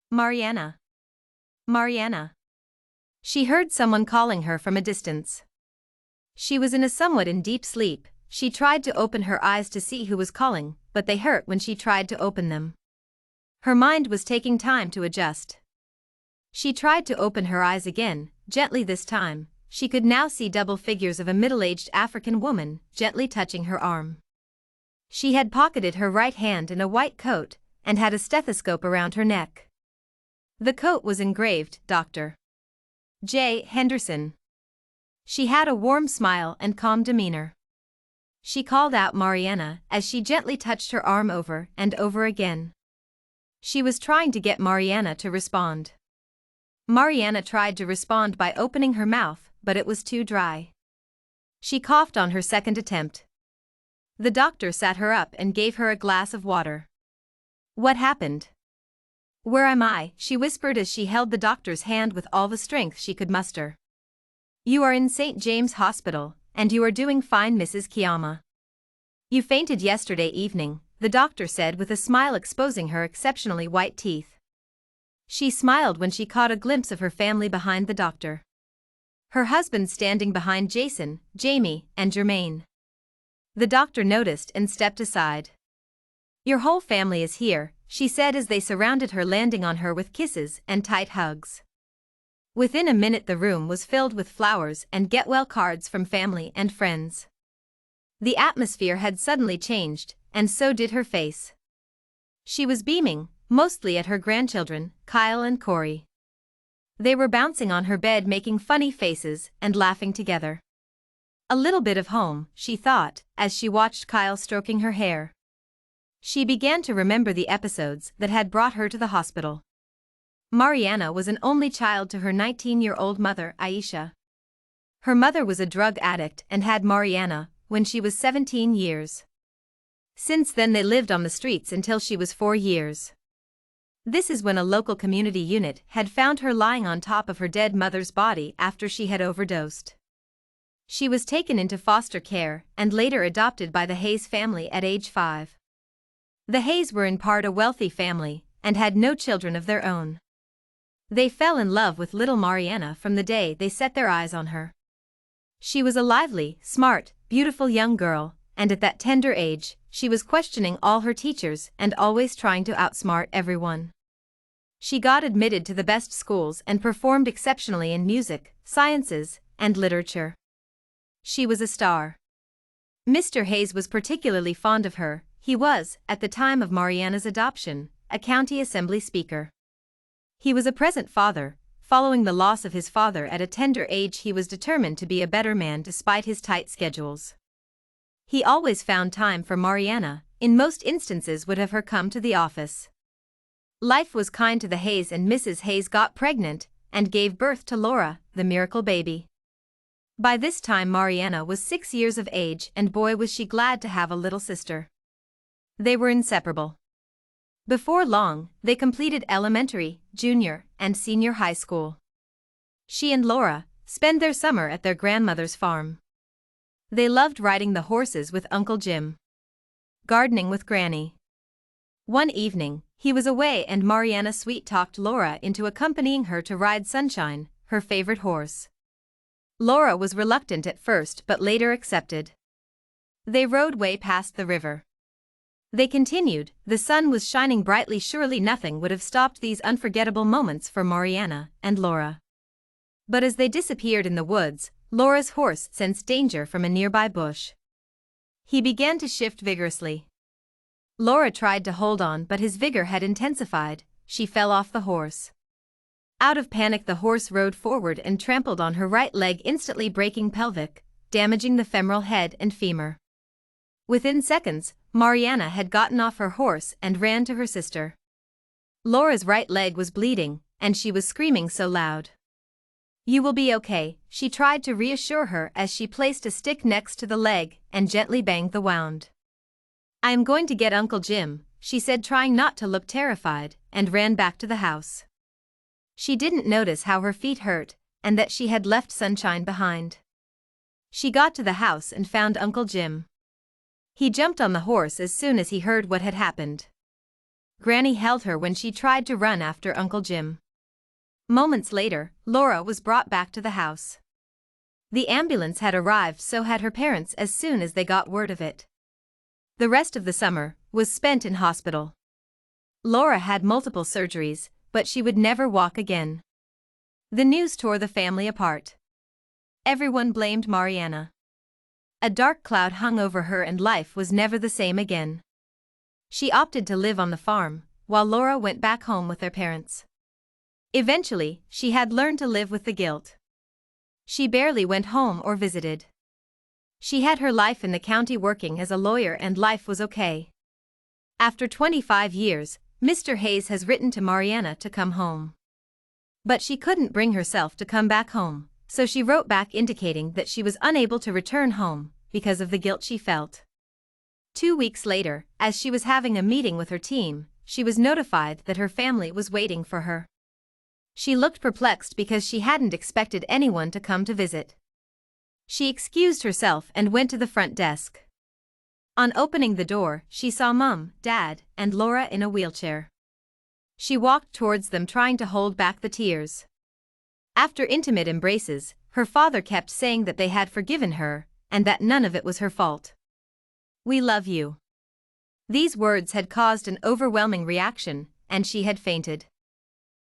Mariana. Mariana. She heard someone calling her from a distance. She was in a somewhat in deep sleep. She tried to open her eyes to see who was calling, but they hurt when she tried to open them. Her mind was taking time to adjust. She tried to open her eyes again, gently this time. She could now see double figures of a middle-aged African woman, gently touching her arm. She had pocketed her right hand in a white coat, and had a stethoscope around her neck. The coat was engraved, Dr. J. Henderson. She had a warm smile and calm demeanor. She called out Mariana as she gently touched her arm over and over again. She was trying to get Mariana to respond. Mariana tried to respond by opening her mouth, but it was too dry. She coughed on her second attempt. The doctor sat her up and gave her a glass of water. "What happened? Where am I?" she whispered as she held the doctor's hand with all the strength she could muster. "You are in St. James Hospital, and you are doing fine, Mrs. Kiyama. You fainted yesterday evening," the doctor said with a smile exposing her exceptionally white teeth. She smiled when she caught a glimpse of her family behind the doctor. Her husband standing behind Jason, Jamie, and Jermaine. The doctor noticed and stepped aside. "Your whole family is here," she said as they surrounded her, landing on her with kisses and tight hugs. Within a minute the room was filled with flowers and get-well cards from family and friends. The atmosphere had suddenly changed, and so did her face. She was beaming, mostly at her grandchildren, Kyle and Corey. They were bouncing on her bed, making funny faces and laughing together. A little bit of home, she thought, as she watched Kyle stroking her hair. She began to remember the episodes that had brought her to the hospital. Mariana was an only child to her 19-year-old mother, Aisha. Her mother was a drug addict and had Mariana when she was 17 years. Since then they lived on the streets until she was 4 years. This is when a local community unit had found her lying on top of her dead mother's body after she had overdosed. She was taken into foster care and later adopted by the Hayes family at age 5. The Hayes were in part a wealthy family and had no children of their own. They fell in love with little Mariana from the day they set their eyes on her. She was a lively, smart, beautiful young girl, and at that tender age, she was questioning all her teachers and always trying to outsmart everyone. She got admitted to the best schools and performed exceptionally in music, sciences, and literature. She was a star. Mr. Hayes was particularly fond of her. He was, at the time of Mariana's adoption, a county assembly speaker. He was a present father. Following the loss of his father at a tender age, he was determined to be a better man despite his tight schedules. He always found time for Mariana, in most instances would have her come to the office. Life was kind to the Hayes, and Mrs. Hayes got pregnant and gave birth to Laura, the miracle baby. By this time Mariana was 6 years of age, and boy was she glad to have a little sister. They were inseparable. Before long, they completed elementary, junior, and senior high school. She and Laura spent their summer at their grandmother's farm. They loved riding the horses with Uncle Jim, gardening with Granny. One evening, he was away and Mariana sweet-talked Laura into accompanying her to ride Sunshine, her favorite horse. Laura was reluctant at first but later accepted. They rode way past the river. They continued, the sun was shining brightly. Surely nothing would have stopped these unforgettable moments for Mariana and Laura. But as they disappeared in the woods, Laura's horse sensed danger from a nearby bush. He began to shift vigorously. Laura tried to hold on, but his vigor had intensified. She fell off the horse. Out of panic, the horse rode forward and trampled on her right leg, instantly breaking pelvic, damaging the femoral head and femur. Within seconds, Mariana had gotten off her horse and ran to her sister. Laura's right leg was bleeding, and she was screaming so loud. "You will be okay," she tried to reassure her as she placed a stick next to the leg and gently banged the wound. "I am going to get Uncle Jim," she said, trying not to look terrified, and ran back to the house. She didn't notice how her feet hurt, and that she had left Sunshine behind. She got to the house and found Uncle Jim. He jumped on the horse as soon as he heard what had happened. Granny held her when she tried to run after Uncle Jim. Moments later, Laura was brought back to the house. The ambulance had arrived, so had her parents as soon as they got word of it. The rest of the summer was spent in hospital. Laura had multiple surgeries, but she would never walk again. The news tore the family apart. Everyone blamed Mariana. A dark cloud hung over her and life was never the same again. She opted to live on the farm, while Laura went back home with their parents. Eventually, she had learned to live with the guilt. She barely went home or visited. She had her life in the county working as a lawyer and life was okay. After 25 years, Mr. Hayes has written to Mariana to come home. But she couldn't bring herself to come back home, so she wrote back indicating that she was unable to return home because of the guilt she felt. 2 weeks later, as she was having a meeting with her team, she was notified that her family was waiting for her. She looked perplexed because she hadn't expected anyone to come to visit. She excused herself and went to the front desk. On opening the door, she saw Mom, Dad, and Laura in a wheelchair. She walked towards them trying to hold back the tears. After intimate embraces, her father kept saying that they had forgiven her, and that none of it was her fault. "We love you." These words had caused an overwhelming reaction, and she had fainted.